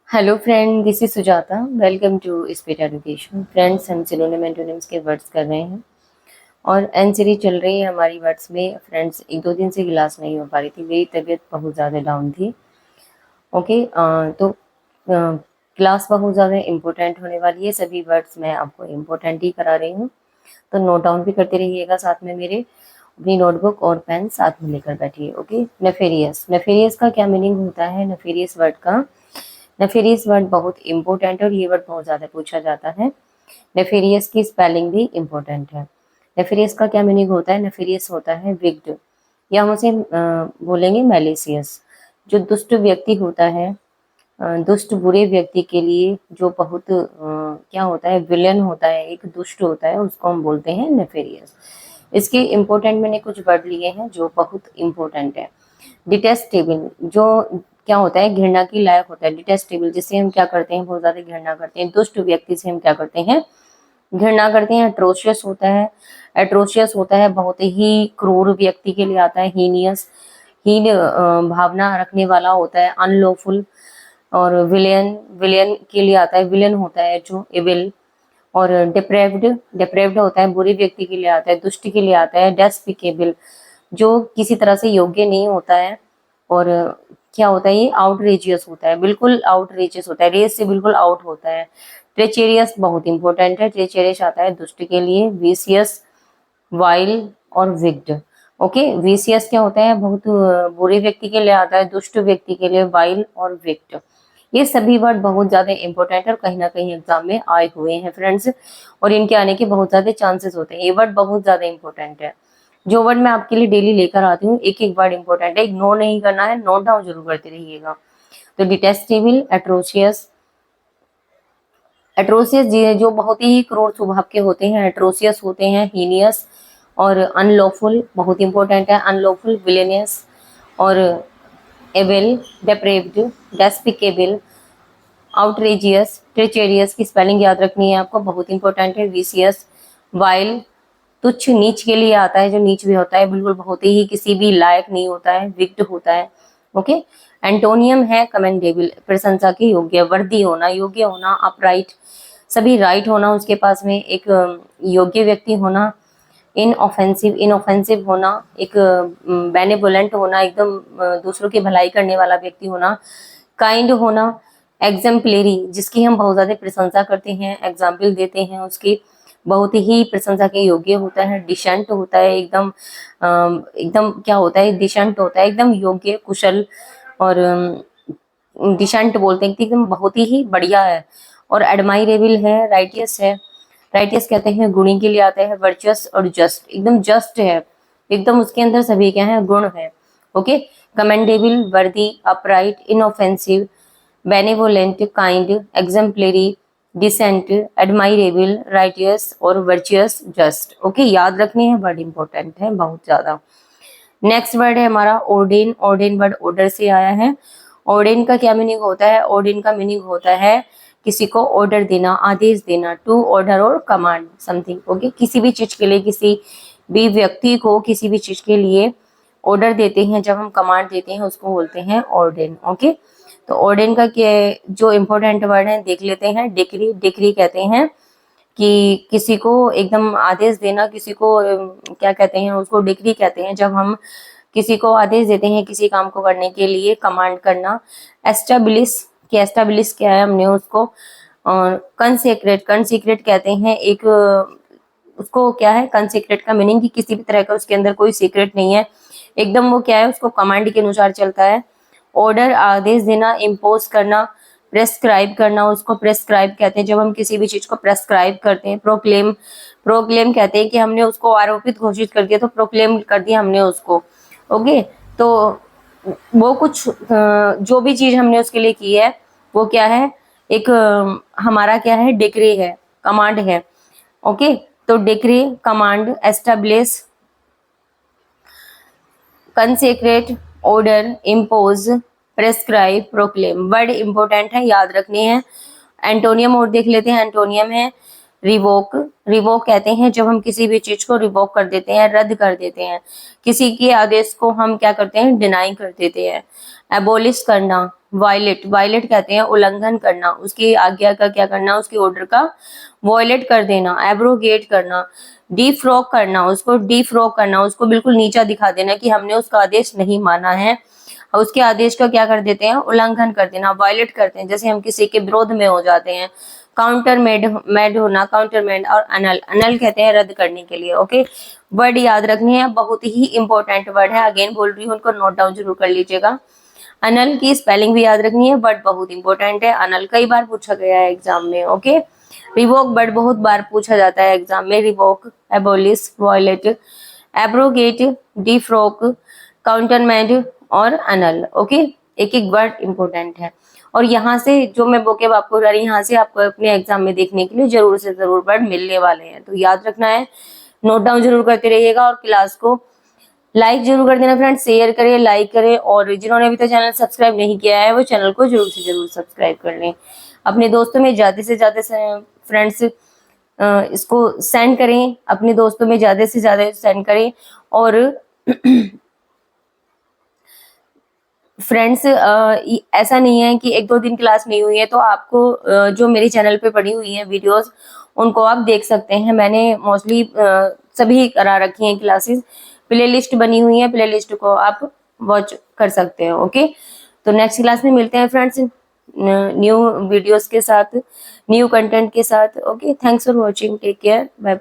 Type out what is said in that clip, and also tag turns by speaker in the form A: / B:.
A: Hello friend, this is Sujata. Welcome to speed education. Friends, हम synonym antonyms के words कर रहे हैं और एन सीरीज चल रही है हमारी वर्ड्स में। फ्रेंड्स, एक दो दिन से क्लास नहीं हो पा रही थी, मेरी तबीयत बहुत ज़्यादा डाउन थी। ओके, तो क्लास बहुत ज़्यादा इम्पोर्टेंट होने वाली है। सभी वर्ड्स मैं आपको इम्पोर्टेंट ही करा रही हूँ, तो नोट डाउन भी करते रहिएगा साथ में मेरे। अपनी नोटबुक और पेन साथ में लेकर बैठिए। Okay, nefarious. नेफेरियस का क्या मीनिंग होता है? नेफेरियस वर्ड का, नेफेरियस वर्ड बहुत इंपॉर्टेंट है और ये वर्ड बहुत ज़्यादा पूछा जाता है। नेफेरियस की स्पेलिंग भी इम्पोर्टेंट है। नेफेरियस का क्या मीनिंग होता है? नेफेरियस होता है विक्ड, या हम उसे बोलेंगे मैलिसियस। जो दुष्ट व्यक्ति होता है, दुष्ट बुरे व्यक्ति के लिए जो बहुत क्या होता है, विलन होता है, एक दुष्ट होता है, उसको हम बोलते हैं नेफेरियस। इसके इम्पोर्टेंट मैंने कुछ वर्ड लिए हैं जो बहुत इम्पोर्टेंट है। डिटेस्टेबल, जो क्या होता है, घृणा की लायक होता है। डिटेस्टेबल, जिससे हम क्या करते हैं, बहुत ज्यादा घृणा करते हैं। दुष्ट व्यक्ति से हम क्या करते हैं, घृणा करते हैं। एट्रोशियस होता है, एट्रोशियस होता है बहुत ही क्रूर व्यक्ति के लिए आता है। हीनियस, हीन भावना रखने वाला होता है। अनलॉफुल और विलियन, विलियन के लिए आता है, विलियन होता है जो एविल। और डिप्रेव्ड, डिप्रेव्ड होता है बुरे व्यक्ति के लिए आता है, दुष्ट के लिए आता है। डेस्पिकेबल, जो किसी तरह से योग्य नहीं होता है। और क्या होता है, ये आउटरेजियस होता है, बिल्कुल आउटरेजियस होता है, रेस से बिल्कुल आउट होता है। ट्रेचेरियस बहुत इंपॉर्टेंट है। ट्रेचेरियस आता है दुष्ट के लिए। विसियस, वाइल और विक्ड। ओके, विसियस क्या होता है, बहुत बुरे व्यक्ति के लिए आता है, दुष्ट व्यक्ति के लिए वाइल और विक्ड। ये सभी वर्ड बहुत ज्यादा इंपॉर्टेंट है और कहीं ना कहीं एग्जाम में आए हुए हैं फ्रेंड्स, और इनके आने के बहुत ज्यादा चांसेस होते हैं। ये वर्ड बहुत ज्यादा इंपॉर्टेंट है। जो वर्ड मैं आपके लिए डेली लेकर आती हूँ, एक एक वर्ड इंपॉर्टेंट है, इग्नोर नहीं करना है, नोट डाउन जरूर करते रहिएगा। तो डिटेस्टेबल, एट्रोशियस। एट्रोसियस जो बहुत ही क्रूर स्वभाव के होते हैं, एट्रोसियस होते हैं। हीनियस और अनलॉफुल बहुत इंपॉर्टेंट है। अनलॉफुल, विलेनियस और एविल, डेप्रेव्ड, डेस्पिकेबल, आउटरेजियस। ट्रेचेरियस की स्पेलिंग याद रखनी है आपको, बहुत इंपॉर्टेंट है। विसियस, वाइल, तुच्छ नीच के लिए आता है, जो नीच भी होता है, बिल्कुल बहुत ही किसी भी लायक नहीं होता है। विक्ड होता है। ओके, एंटोनियम है कमेंडेबल, प्रशंसा के योग्य, वर्दी होना, योग्य होना, अपराइट, सभी राइट होना उसके पास में, एक योग्य व्यक्ति होना। इनऑफेंसिव, इनऑफेंसिव होना, एक बेनेवोलेंट होना, एकदम दूसरों की भलाई करने वाला व्यक्ति होना। काइंड होना। एग्जाम्पलरी, जिसकी हम बहुत ज्यादा प्रशंसा करते हैं, एग्जाम्पल देते हैं उसकी, बहुत ही प्रशंसा के योग्य होता है। डिसेंट होता है, एकदम एकदम क्या होता है, डिसेंट होता है, एकदम योग्य, कुशल। और डिसेंट बोलते हैं कि एकदम बहुत ही बढ़िया है। और एडमायरेबल है, राइटियस है। राइटियस कहते हैं गुणी के लिए आता है। वर्चुअस और जस्ट, एकदम जस्ट है, एकदम उसके अंदर सभी क्या है, गुण है। Okay, commendable, worthy, upright, inoffensive, benevolent, kind, exemplary, decent, admirable, righteous और वर्चुअस, जस्ट। ओके, याद रखने हैं, वर्ड इंपॉर्टेंट है बहुत ज्यादा। नेक्स्ट वर्ड है हमारा ऑर्डेन। ऑर्डेन वर्ड ऑर्डर से आया है। ऑर्डेन का क्या मीनिंग होता है? ऑर्डेन का मीनिंग होता है किसी को ऑर्डर देना, आदेश देना। टू ऑर्डर और कमांड समथिंग। ओके, किसी भी चीज के लिए, किसी भी व्यक्ति को किसी भी चीज के लिए ऑर्डर देते हैं, जब हम कमांड देते हैं उसको बोलते हैं ऑर्डेन। ओके, तो ऑर्डेन का क्या, जो इम्पोर्टेंट वर्ड है देख लेते हैं। डिक्री, डिक्री कहते हैं कि किसी को एकदम आदेश देना, किसी को क्या कहते हैं, उसको डिक्री कहते हैं, जब हम किसी को आदेश देते हैं किसी काम को करने के लिए, कमांड करना। एस्टेब्लिश, कि एस्टेब्लिश क्या है, हमने उसको। और कंसेक्रेट, कंसीक्रेट कहते हैं एक उसको, क्या है कंसीक्रेट का मीनिंग, कि किसी भी तरह का उसके अंदर कोई सीक्रेट नहीं है, एकदम वो क्या है, उसको कमांड के अनुसार चलता है। ऑर्डर, आदेश देना। इम्पोज करना, प्रेस्क्राइब करना, उसको प्रेस्क्राइब कहते हैं, जब हम किसी भी चीज को प्रेस्क्राइब करते हैं। प्रोक्लेम, प्रोक्लेम कहते हैं कि हमने उसको आरोपित घोषित कर दिया, तो प्रोक्लेम कर दिया हमने उसको। ओके, तो वो कुछ जो भी चीज हमने उसके लिए की है वो क्या है, एक हमारा क्या है, डिक्री है, कमांड है। ओके, तो decree, command, establish, consecrate, order, impose, prescribe, proclaim. Word important है, याद रखने हैं। एंटोनियम और देख लेते हैं। एंटोनियम है रिवोक। रिवोक कहते हैं जब हम किसी भी चीज को रिवोक कर देते हैं, रद्द कर देते हैं, किसी के आदेश को हम क्या करते हैं, डिनाई कर देते हैं। एबोलिश करना, वायलेट, वायलेट कहते हैं उल्लंघन करना, उसकी आज्ञा का क्या करना, उसके ऑर्डर का वायलेट कर देना, एब्रोगेट करना, डीफ्रॉक करना, उसको डीफ्रॉक करना, उसको बिल्कुल नीचा दिखा देना कि हमने उसका आदेश नहीं माना है, उसके आदेश का क्या कर देते हैं, उल्लंघन कर देना, वायलेट करते हैं, जैसे हम किसी के विरोध में हो जाते हैं। काउंटर मेड होना, काउंटर मेड, और अनल, अनल कहते हैं रद्द करने के लिए। ओके, वर्ड याद रखने हैं, बहुत ही इंपॉर्टेंट वर्ड है, अगेन बोल रही हूँ, उनको नोट डाउन जरूर कर लीजिएगा। अनल की स्पेलिंग भी याद रखनी है, वर्ड बहुत इंपॉर्टेंट है, अनल कई बार पूछा गया है एग्जाम में। ओके, रिवोक वर्ड बहुत बार पूछा जाता है एग्जाम में, रिवोक, एबोलिश, वॉयलेट, एब्रोगेट, डिफ्रॉक, काउंटरमैंड और अनल। ओके, एक एक वर्ड इंपॉर्टेंट है, और यहाँ से जो मैं वोकैब आपको बता रही हूँ, यहाँ से आपको अपने एग्जाम में देखने के लिए जरूर से जरूर वर्ड मिलने वाले हैं, तो याद रखना है, नोट डाउन जरूर करते रहिएगा, और क्लास को लाइक जरूर कर देना फ्रेंड्स, शेयर करें, लाइक करें, और जिन्होंने अभी तक चैनल सब्सक्राइब नहीं किया है वो चैनल को जरूर से जरूर सब्सक्राइब कर लें। अपने दोस्तों में ज्यादा से ज्यादा फ्रेंड्स इसको सेंड करें, अपने दोस्तों में ज्यादा से ज्यादा सेंड करें, और फ्रेंड्स ऐसा नहीं है कि एक दो दिन क्लास नहीं हुई है तो आपको जो मेरे चैनल पे पड़ी हुई है वीडियोस उनको आप देख सकते हैं, मैंने मोस्टली सभी करा रखी हैं क्लासेस, प्ले लिस्ट बनी हुई है, प्ले लिस्ट को आप वॉच कर सकते हैं। ओके, तो नेक्स्ट क्लास में मिलते हैं फ्रेंड्स न्यू वीडियोस के साथ, न्यू कंटेंट के साथ। Okay, thanks for watching, take care, bye bye.